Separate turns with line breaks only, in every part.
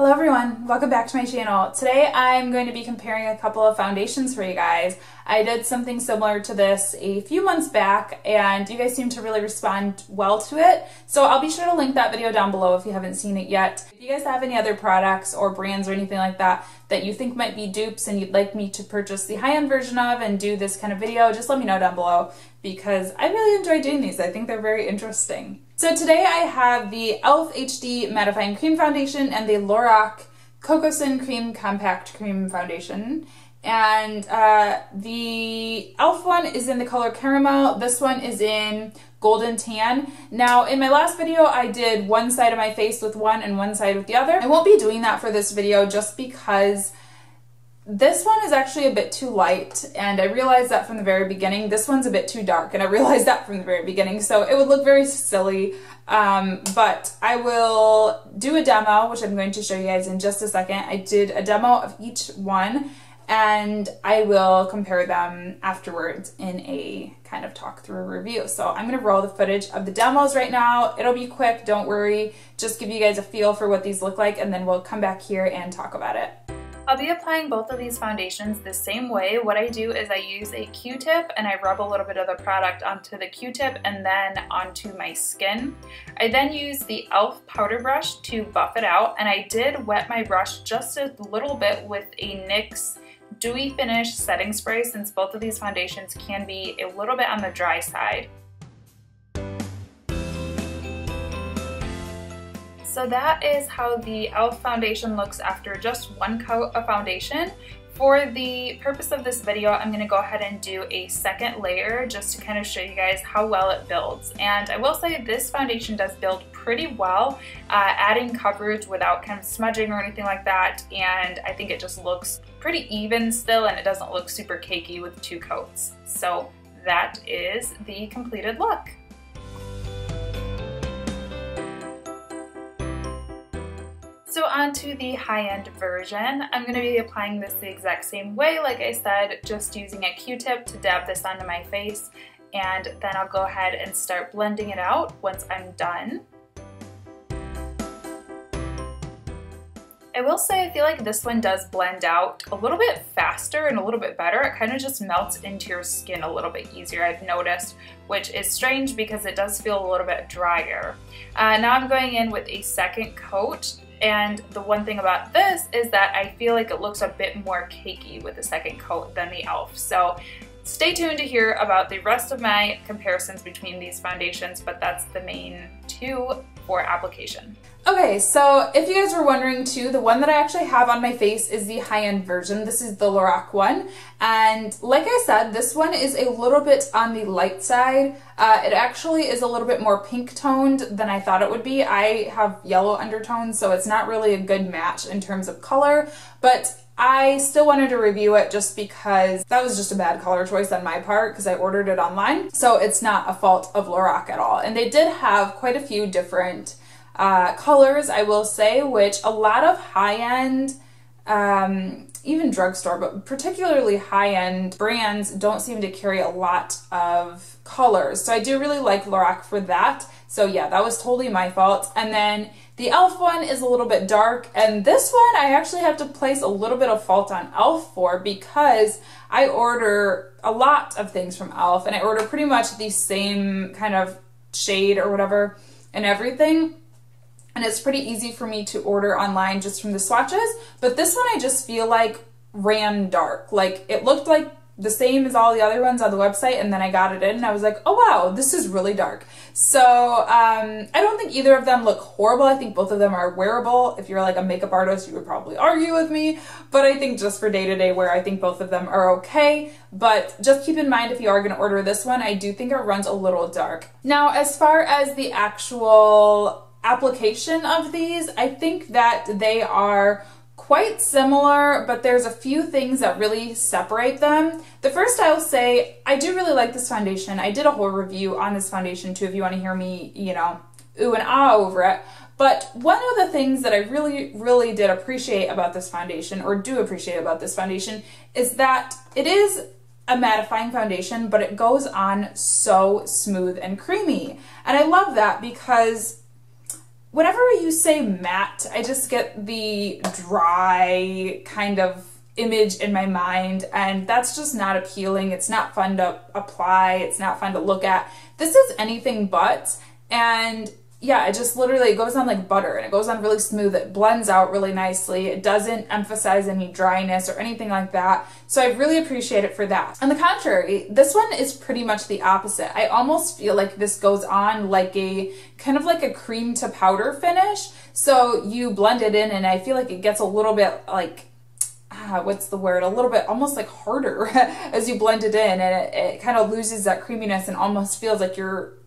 Hello everyone, welcome back to my channel. Today I'm going to be comparing a couple of foundations for you guys. I did something similar to this a few months back and you guys seem to really respond well to it. So I'll be sure to link that video down below if you haven't seen it yet. If you guys have any other products or brands or anything like that that you think might be dupes and you'd like me to purchase the high-end version of and do this kind of video, just let me know down below because I really enjoy doing these. I think they're very interesting. So today I have the e.l.f. HD Mattifying Cream Foundation and the Lorac Cococin Cream Compact Cream Foundation. And the e.l.f. one is in the color Caramel. This one is in Golden Tan. Now, in my last video, I did one side of my face with one and one side with the other. I won't be doing that for this video just because this one is actually a bit too light, and I realized that from the very beginning. This one's a bit too dark, and I realized that from the very beginning, so it would look very silly, but I will do a demo, which I'm going to show you guys in just a second. I did a demo of each one, and I will compare them afterwards in a kind of talk through review. So I'm going to roll the footage of the demos right now. It'll be quick, don't worry, just give you guys a feel for what these look like, and then we'll come back here and talk about it. I'll be applying both of these foundations the same way. What I do is I use a Q-tip and I rub a little bit of the product onto the Q-tip and then onto my skin. I then use the e.l.f. powder brush to buff it out, and I did wet my brush just a little bit with a NYX Dewy Finish setting spray, since both of these foundations can be a little bit on the dry side. So that is how the e.l.f. foundation looks after just one coat of foundation. For the purpose of this video, I'm going to go ahead and do a second layer just to kind of show you guys how well it builds. And I will say this foundation does build pretty well, adding coverage without kind of smudging or anything like that. And I think it just looks pretty even still, and it doesn't look super cakey with two coats. So that is the completed look. So on to the high-end version. I'm going to be applying this the exact same way, like I said, just using a Q-tip to dab this onto my face, and then I'll go ahead and start blending it out once I'm done. I will say I feel like this one does blend out a little bit faster and a little bit better. It kind of just melts into your skin a little bit easier, I've noticed, which is strange because it does feel a little bit drier. Now I'm going in with a second coat. And the one thing about this is that I feel like it looks a bit more cakey with the second coat than the e.l.f. So stay tuned to hear about the rest of my comparisons between these foundations, but that's the main two for application. Okay, so if you guys were wondering too, the one that I actually have on my face is the high-end version. This is the Lorac one. And like I said, this one is a little bit on the light side. It actually is a little bit more pink toned than I thought it would be. I have yellow undertones, so it's not really a good match in terms of color, but I still wanted to review it just because that was just a bad color choice on my part because I ordered it online. So it's not a fault of Lorac at all. And they did have quite a few different colors, I will say, which a lot of high-end, even drugstore, but particularly high-end brands don't seem to carry a lot of colors. So I do really like Lorac for that. So yeah, that was totally my fault. And then the e.l.f. one is a little bit dark, and this one I actually have to place a little bit of fault on e.l.f. for because I order a lot of things from e.l.f. and I order pretty much the same kind of shade or whatever and everything. And it's pretty easy for me to order online just from the swatches, but this one I just feel like ran dark. Like it looked like the same as all the other ones on the website, and then I got it in and I was like, oh wow, this is really dark. So I don't think either of them look horrible. I think both of them are wearable. If you're like a makeup artist, you would probably argue with me, but I think just for day-to-day wear, I think both of them are okay. But just keep in mind, if you are going to order this one, I do think it runs a little dark. Now, as far as the actual application of these, I think that they are quite similar, but there's a few things that really separate them. The first, I'll say, I do really like this foundation. I did a whole review on this foundation too, if you want to hear me, you know, ooh and ah over it. But one of the things that I really did appreciate about this foundation, or do appreciate about this foundation, is that it is a mattifying foundation, but it goes on so smooth and creamy. And I love that because whenever you say matte, I just get the dry kind of image in my mind, and that's just not appealing. It's not fun to apply. It's not fun to look at. This is anything but, and yeah, it just literally, it goes on like butter, and it goes on really smooth. It blends out really nicely. It doesn't emphasize any dryness or anything like that. So I really appreciate it for that. On the contrary, this one is pretty much the opposite. I almost feel like this goes on like a kind of like a cream to powder finish. So you blend it in, and I feel like it gets a little bit like, what's the word? A little bit almost like harder as you blend it in, and it kind of loses that creaminess and almost feels like you're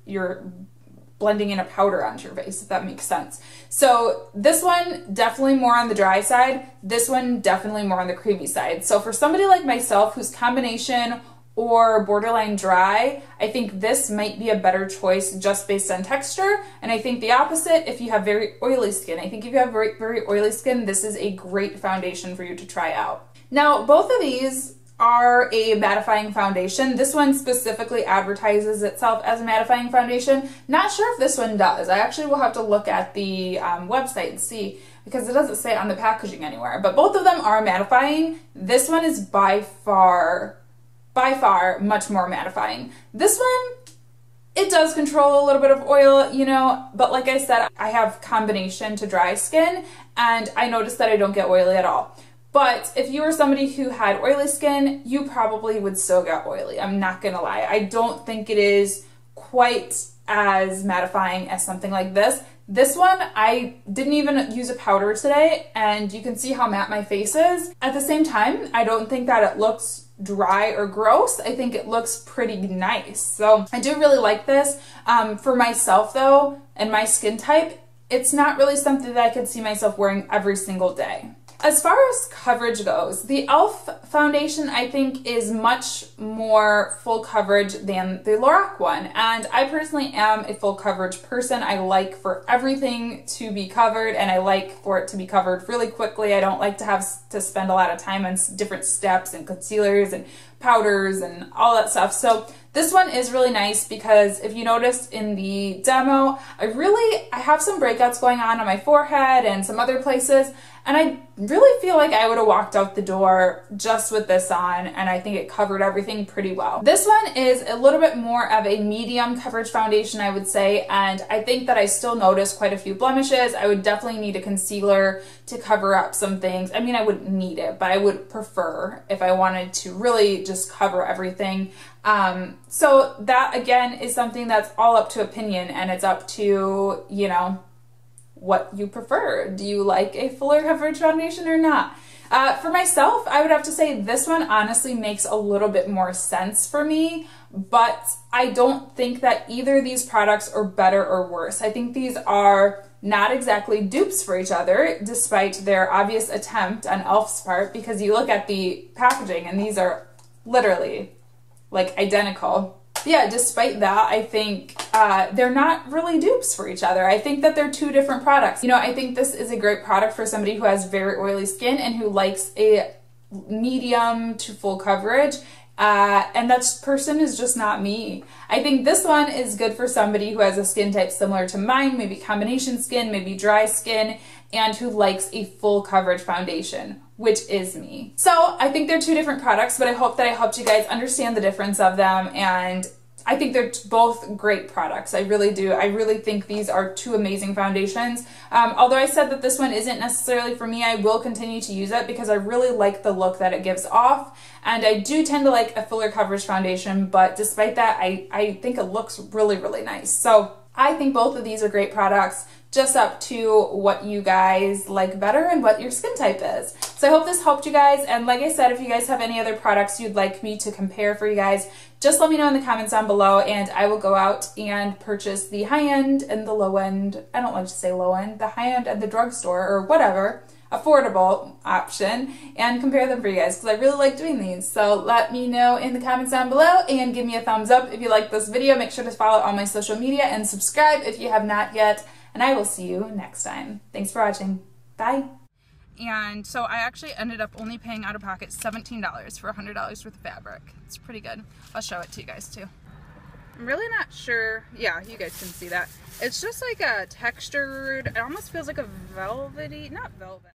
blending in a powder onto your face, if that makes sense. So this one, definitely more on the dry side. This one, definitely more on the creamy side. So for somebody like myself who's combination or borderline dry, I think this might be a better choice just based on texture. And I think the opposite if you have very oily skin. I think if you have very, very oily skin, this is a great foundation for you to try out. Now, both of these are a mattifying foundation. This one specifically advertises itself as a mattifying foundation. Not sure if this one does. I actually will have to look at the website and see, because it doesn't say on the packaging anywhere. But both of them are mattifying. This one is by far much more mattifying. This one, it does control a little bit of oil, you know, but like I said, I have combination to dry skin, and I noticed that I don't get oily at all. But if you were somebody who had oily skin, you probably would still get oily. I'm not gonna lie. I don't think it is quite as mattifying as something like this. This one, I didn't even use a powder today, and you can see how matte my face is. At the same time, I don't think that it looks dry or gross. I think it looks pretty nice. So I do really like this. For myself though, and my skin type, it's not really something that I could see myself wearing every single day. As far as coverage goes, the e.l.f. foundation I think is much more full coverage than the Lorac one, and I personally am a full coverage person. I like for everything to be covered, and I like for it to be covered really quickly. I don't like to have to spend a lot of time on different steps and concealers and powders and all that stuff. So this one is really nice because if you noticed in the demo, I have some breakouts going on my forehead and some other places, and I really feel like I would have walked out the door just with this on, and I think it covered everything pretty well. This one is a little bit more of a medium coverage foundation, I would say, and I think that I still noticed quite a few blemishes. I would definitely need a concealer to cover up some things. I mean, I wouldn't need it, but I would prefer if I wanted to really just cover everything. So that again is something that's all up to opinion, and it's up to, you know, what you prefer. Do you like a fuller coverage foundation or not? For myself, I would have to say this one honestly makes a little bit more sense for me, but I don't think that either of these products are better or worse. I think these are not exactly dupes for each other, despite their obvious attempt on e.l.f.'s part, because you look at the packaging and these are literally like identical. Yeah, despite that, I think they're not really dupes for each other. I think that they're two different products. You know, I think this is a great product for somebody who has very oily skin and who likes a medium to full coverage. And that person is just not me. I think this one is good for somebody who has a skin type similar to mine, maybe combination skin, maybe dry skin, and who likes a full coverage foundation, which is me. So I think they're two different products, but I hope that I helped you guys understand the difference of them, and I think they're both great products. I really do. I really think these are two amazing foundations. Although I said that this one isn't necessarily for me, I will continue to use it because I really like the look that it gives off. And I do tend to like a fuller coverage foundation, but despite that, I think it looks really, really nice. So I think both of these are great products, just up to what you guys like better and what your skin type is. So I hope this helped you guys, and like I said, if you guys have any other products you'd like me to compare for you guys, just let me know in the comments down below, and I will go out and purchase the high-end and the low-end, I don't like to say low-end, the high-end at the drugstore or whatever, affordable option, and compare them for you guys because I really like doing these. So let me know in the comments down below, and give me a thumbs up if you like this video. Make sure to follow all my social media and subscribe if you have not yet, and I will see you next time. Thanks for watching. Bye. And so I actually ended up only paying out of pocket $17 for $100 worth of fabric. It's pretty good. I'll show it to you guys too.
I'm really not sure. Yeah, you guys can see that. It's just like a textured, it almost feels like a velvety, not velvet.